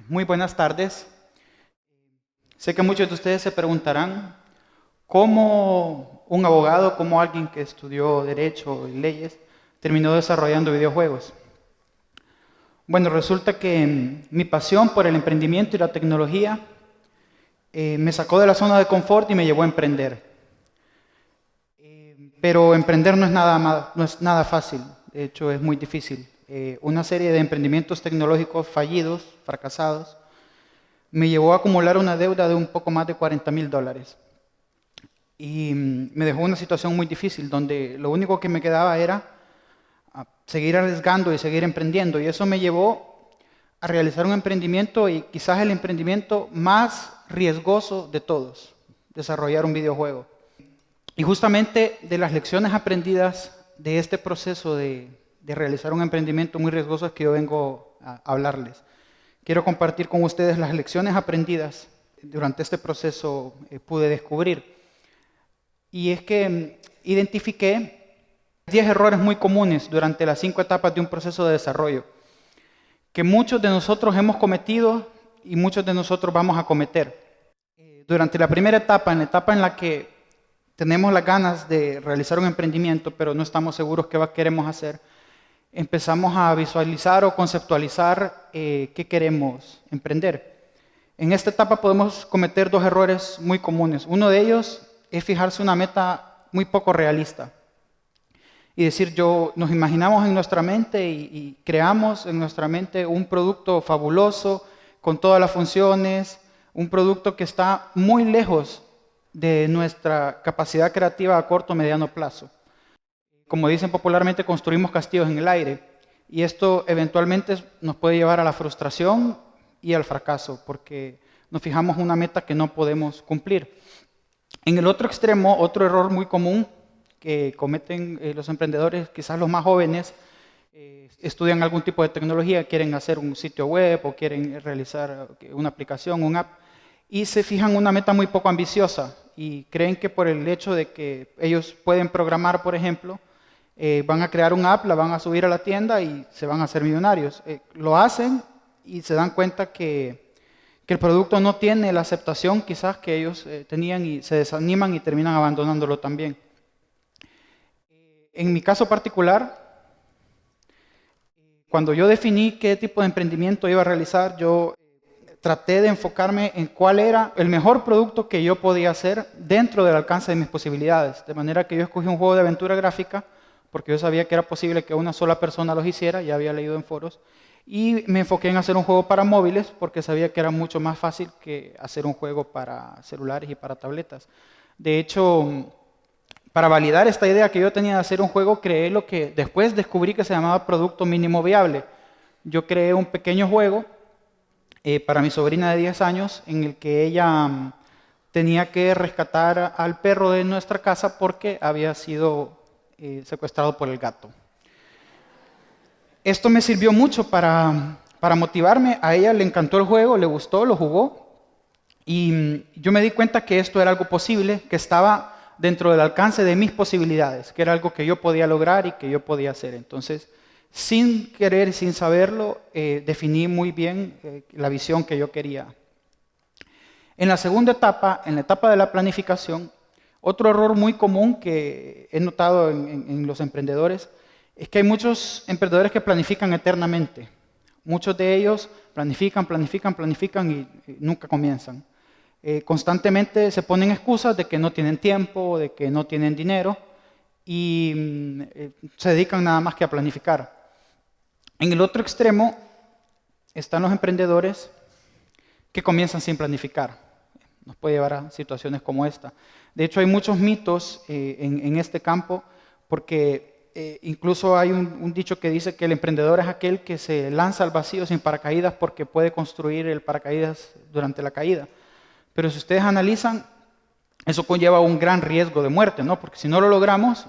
Muy buenas tardes. Sé que muchos de ustedes se preguntarán cómo un abogado, cómo alguien que estudió Derecho y Leyes, terminó desarrollando videojuegos. Bueno, resulta que mi pasión por el emprendimiento y la tecnología me sacó de la zona de confort y me llevó a emprender. Pero emprender no es nada fácil, de hecho es muy difícil. Una serie de emprendimientos tecnológicos fallidos, fracasados, me llevó a acumular una deuda de un poco más de $40,000. Y me dejó una situación muy difícil, donde lo único que me quedaba era seguir arriesgando y seguir emprendiendo. Y eso me llevó a realizar un emprendimiento y quizás el emprendimiento más riesgoso de todos, desarrollar un videojuego. Y justamente de las lecciones aprendidas de este proceso de realizar un emprendimiento muy riesgoso es que yo vengo a hablarles. Quiero compartir con ustedes las lecciones aprendidas durante este proceso pude descubrir. Y es que identifiqué 10 errores muy comunes durante las 5 etapas de un proceso de desarrollo, que muchos de nosotros hemos cometido y muchos de nosotros vamos a cometer. Durante la primera etapa, en la etapa en la que tenemos las ganas de realizar un emprendimiento, pero no estamos seguros qué queremos hacer, empezamos a visualizar o conceptualizar qué queremos emprender. En esta etapa podemos cometer 2 errores muy comunes. Uno de ellos es fijarse una meta muy poco realista y decir, nos imaginamos en nuestra mente y creamos en nuestra mente un producto fabuloso con todas las funciones, un producto que está muy lejos de nuestra capacidad creativa a corto o mediano plazo. Como dicen popularmente, construimos castillos en el aire, y esto eventualmente nos puede llevar a la frustración y al fracaso, porque nos fijamos una meta que no podemos cumplir. En el otro extremo, otro error muy común que cometen los emprendedores, quizás los más jóvenes, estudian algún tipo de tecnología, quieren hacer un sitio web o quieren realizar una aplicación, una app, y se fijan una meta muy poco ambiciosa y creen que por el hecho de que ellos pueden programar, por ejemplo, van a crear una app, la van a subir a la tienda y se van a hacer millonarios. Lo hacen y se dan cuenta que el producto no tiene la aceptación quizás que ellos tenían y se desaniman y terminan abandonándolo también. En mi caso particular, cuando yo definí qué tipo de emprendimiento iba a realizar, yo traté de enfocarme en cuál era el mejor producto que yo podía hacer dentro del alcance de mis posibilidades. De manera que yo escogí un juego de aventura gráfica, porque yo sabía que era posible que una sola persona los hiciera, ya había leído en foros, y me enfoqué en hacer un juego para móviles, porque sabía que era mucho más fácil que hacer un juego para celulares y para tabletas. De hecho, para validar esta idea que yo tenía de hacer un juego, creé lo que después descubrí que se llamaba producto mínimo viable. Yo creé un pequeño juego para mi sobrina de 10 años, en el que ella tenía que rescatar al perro de nuestra casa porque había sido secuestrado por el gato. Esto me sirvió mucho para motivarme. A ella le encantó el juego, le gustó, lo jugó, y yo me di cuenta que esto era algo posible, que estaba dentro del alcance de mis posibilidades, que era algo que yo podía lograr y que yo podía hacer. Entonces, sin querer, sin saberlo, definí muy bien la visión que yo quería. En la segunda etapa, en la etapa de la planificación, otro error muy común que he notado en los emprendedores es que hay muchos emprendedores que planifican eternamente. Muchos de ellos planifican y nunca comienzan. Constantemente se ponen excusas de que no tienen tiempo, de que no tienen dinero y se dedican nada más que a planificar. En el otro extremo están los emprendedores que comienzan sin planificar. Nos puede llevar a situaciones como esta. De hecho, hay muchos mitos en este campo, porque incluso hay un dicho que dice que el emprendedor es aquel que se lanza al vacío sin paracaídas porque puede construir el paracaídas durante la caída. Pero si ustedes analizan, eso conlleva un gran riesgo de muerte, ¿no? Porque si no lo logramos,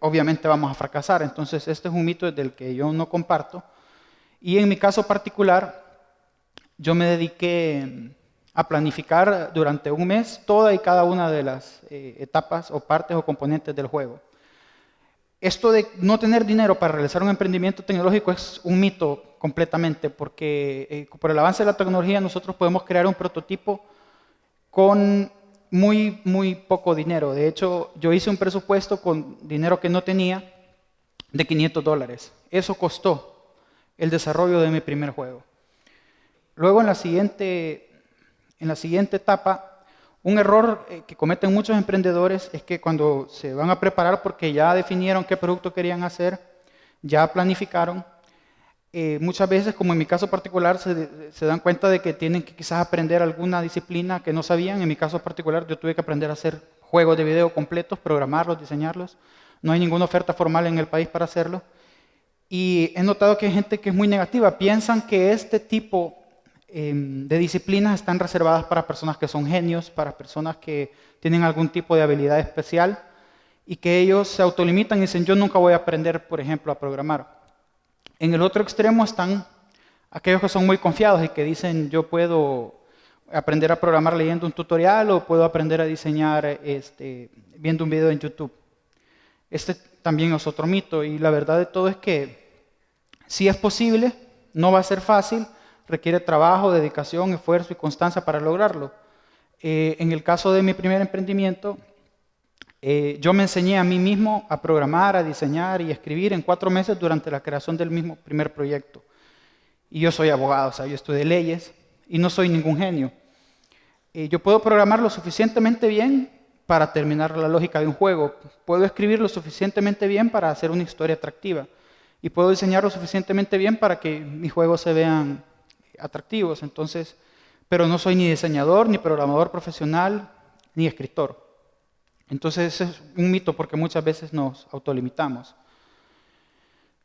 obviamente vamos a fracasar. Entonces, este es un mito del que yo no comparto. Y en mi caso particular, yo me dediqué a planificar durante un mes toda y cada una de las etapas o partes o componentes del juego. Esto de no tener dinero para realizar un emprendimiento tecnológico es un mito completamente, porque por el avance de la tecnología nosotros podemos crear un prototipo con muy poco dinero. De hecho, yo hice un presupuesto con dinero que no tenía de $500. Eso costó el desarrollo de mi primer juego. Luego, en la siguiente etapa, un error que cometen muchos emprendedores es que cuando se van a preparar porque ya definieron qué producto querían hacer, ya planificaron, muchas veces, como en mi caso particular, se dan cuenta de que tienen que quizás aprender alguna disciplina que no sabían. En mi caso particular, yo tuve que aprender a hacer juegos de video completos, programarlos, diseñarlos. No hay ninguna oferta formal en el país para hacerlo. Y he notado que hay gente que es muy negativa. Piensan que este tipo de disciplinas están reservadas para personas que son genios, para personas que tienen algún tipo de habilidad especial y que ellos se autolimitan y dicen, yo nunca voy a aprender, por ejemplo, a programar. En el otro extremo están aquellos que son muy confiados y que dicen, yo puedo aprender a programar leyendo un tutorial o puedo aprender a diseñar viendo un video en YouTube. Este también es otro mito y la verdad de todo es que sí es posible, no va a ser fácil, requiere trabajo, dedicación, esfuerzo y constancia para lograrlo. En el caso de mi primer emprendimiento, yo me enseñé a mí mismo a programar, a diseñar y a escribir en 4 meses durante la creación del mismo primer proyecto. Y yo soy abogado, o sea, yo estudié leyes y no soy ningún genio. Yo puedo programar lo suficientemente bien para terminar la lógica de un juego. Puedo escribir lo suficientemente bien para hacer una historia atractiva. Y puedo diseñar lo suficientemente bien para que mis juegos se vean atractivos. Entonces, pero no soy ni diseñador, ni programador profesional, ni escritor. Entonces, ese es un mito porque muchas veces nos autolimitamos.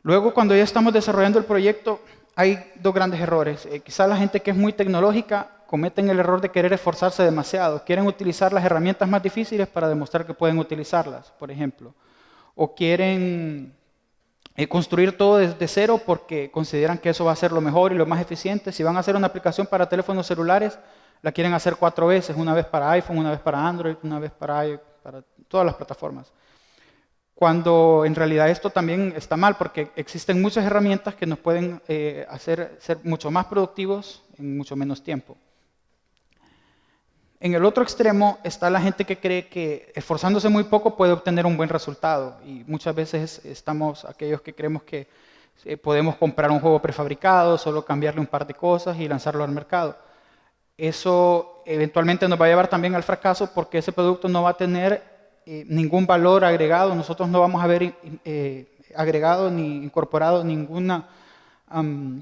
Luego, cuando ya estamos desarrollando el proyecto, hay 2 grandes errores. Quizá la gente que es muy tecnológica cometen el error de querer esforzarse demasiado. Quieren utilizar las herramientas más difíciles para demostrar que pueden utilizarlas, por ejemplo. O quieren construir todo desde cero porque consideran que eso va a ser lo mejor y lo más eficiente. Si van a hacer una aplicación para teléfonos celulares, la quieren hacer 4 veces, una vez para iPhone, una vez para Android, una vez para todas las plataformas. Cuando en realidad esto también está mal porque existen muchas herramientas que nos pueden hacer ser mucho más productivos en mucho menos tiempo. En el otro extremo está la gente que cree que esforzándose muy poco puede obtener un buen resultado. Y muchas veces estamos aquellos que creemos que podemos comprar un juego prefabricado, solo cambiarle un par de cosas y lanzarlo al mercado. Eso eventualmente nos va a llevar también al fracaso porque ese producto no va a tener ningún valor agregado. Nosotros no vamos a ver agregado ni incorporado ninguna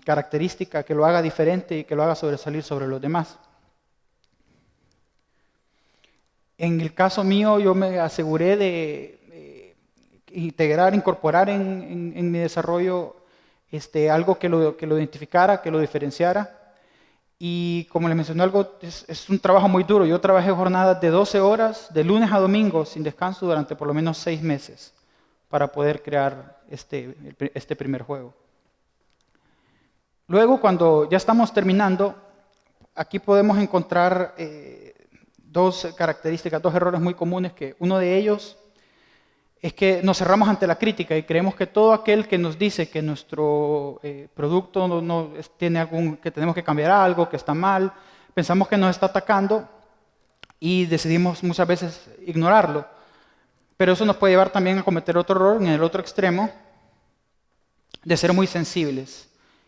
característica que lo haga diferente y que lo haga sobresalir sobre los demás. En el caso mío, yo me aseguré de integrar, incorporar en mi desarrollo algo que lo identificara, que lo diferenciara. Y como les mencioné algo, es un trabajo muy duro. Yo trabajé jornadas de 12 horas, de lunes a domingo, sin descanso, durante por lo menos 6 meses, para poder crear este primer juego. Luego, cuando ya estamos terminando, aquí podemos encontrar 2 características, 2 errores muy comunes, que uno de ellos es que nos cerramos ante la crítica y creemos que todo aquel que nos dice que nuestro producto que tenemos que cambiar algo, que está mal, pensamos que nos está atacando y decidimos muchas veces ignorarlo. Pero eso nos puede llevar también a cometer otro error en el otro extremo, de ser muy sensibles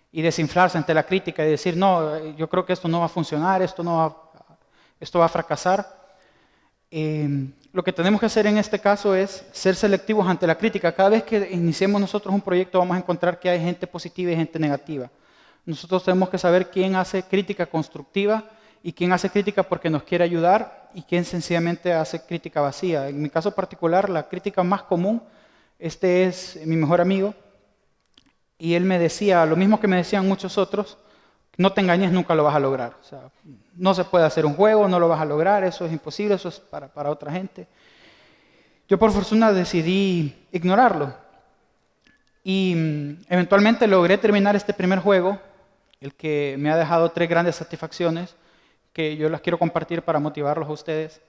y desinflarse ante la crítica y decir, no, yo creo que esto no va a funcionar, esto va a fracasar. Lo que tenemos que hacer en este caso es ser selectivos ante la crítica. Cada vez que iniciemos nosotros un proyecto vamos a encontrar que hay gente positiva y gente negativa. Nosotros tenemos que saber quién hace crítica constructiva y quién hace crítica porque nos quiere ayudar y quién sencillamente hace crítica vacía. En mi caso particular, la crítica más común, este es mi mejor amigo, y él me decía lo mismo que me decían muchos otros: no te engañes, nunca lo vas a lograr. O sea, no se puede hacer un juego, no lo vas a lograr, eso es imposible, eso es para otra gente. Yo por fortuna decidí ignorarlo. Y eventualmente logré terminar este primer juego, el que me ha dejado 3 grandes satisfacciones, que yo las quiero compartir para motivarlos a ustedes.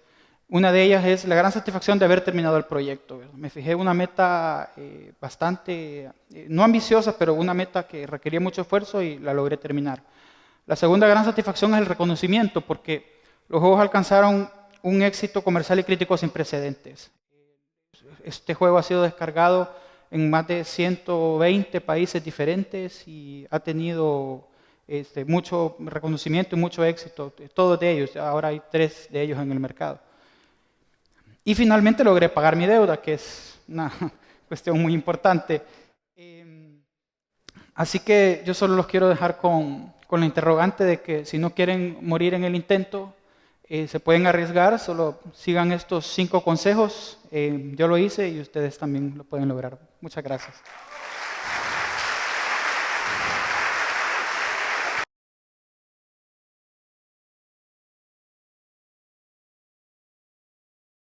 Una de ellas es la gran satisfacción de haber terminado el proyecto, ¿verdad? Me fijé una meta bastante, no ambiciosa, pero una meta que requería mucho esfuerzo y la logré terminar. La segunda gran satisfacción es el reconocimiento, porque los juegos alcanzaron un éxito comercial y crítico sin precedentes. Este juego ha sido descargado en más de 120 países diferentes y ha tenido mucho reconocimiento y mucho éxito, todos de ellos. Ahora hay 3 de ellos en el mercado. Y finalmente logré pagar mi deuda, que es una cuestión muy importante. Así que yo solo los quiero dejar con la interrogante de que si no quieren morir en el intento, se pueden arriesgar, solo sigan estos 5 consejos. Yo lo hice y ustedes también lo pueden lograr. Muchas gracias.